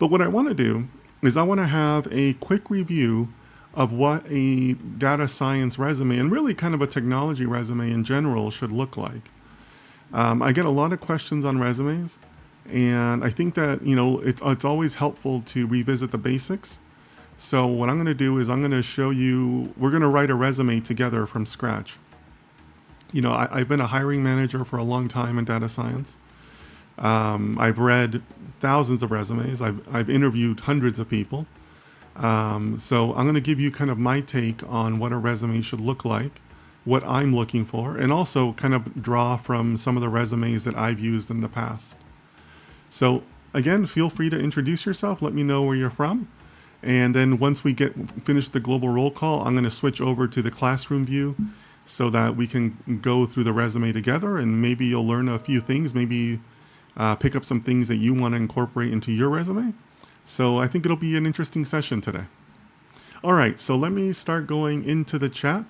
But what I want to do is I want to have a quick review of what a data science resume and really kind of a technology resume in general should look like. I get a lot of questions on resumes, and I think that it's always helpful to revisit the basics. So what I'm going to do is I'm going to show you. We're going to write a resume together from scratch. I've been a hiring manager for a long time in data science. I've read thousands of resumes. I've interviewed hundreds of people. So I'm going to give you kind of my take on what a resume should look like, what I'm looking for, and also kind of draw from some of the resumes that I've used in the past. So again, feel free to introduce yourself. Let me know where you're from. And then once we finish the global roll call, I'm going to switch over to the classroom view so that we can go through the resume together, and maybe you'll learn a few things, maybe pick up some things that you want to incorporate into your resume. So I think it'll be an interesting session today. All right, so let me start going into the chat.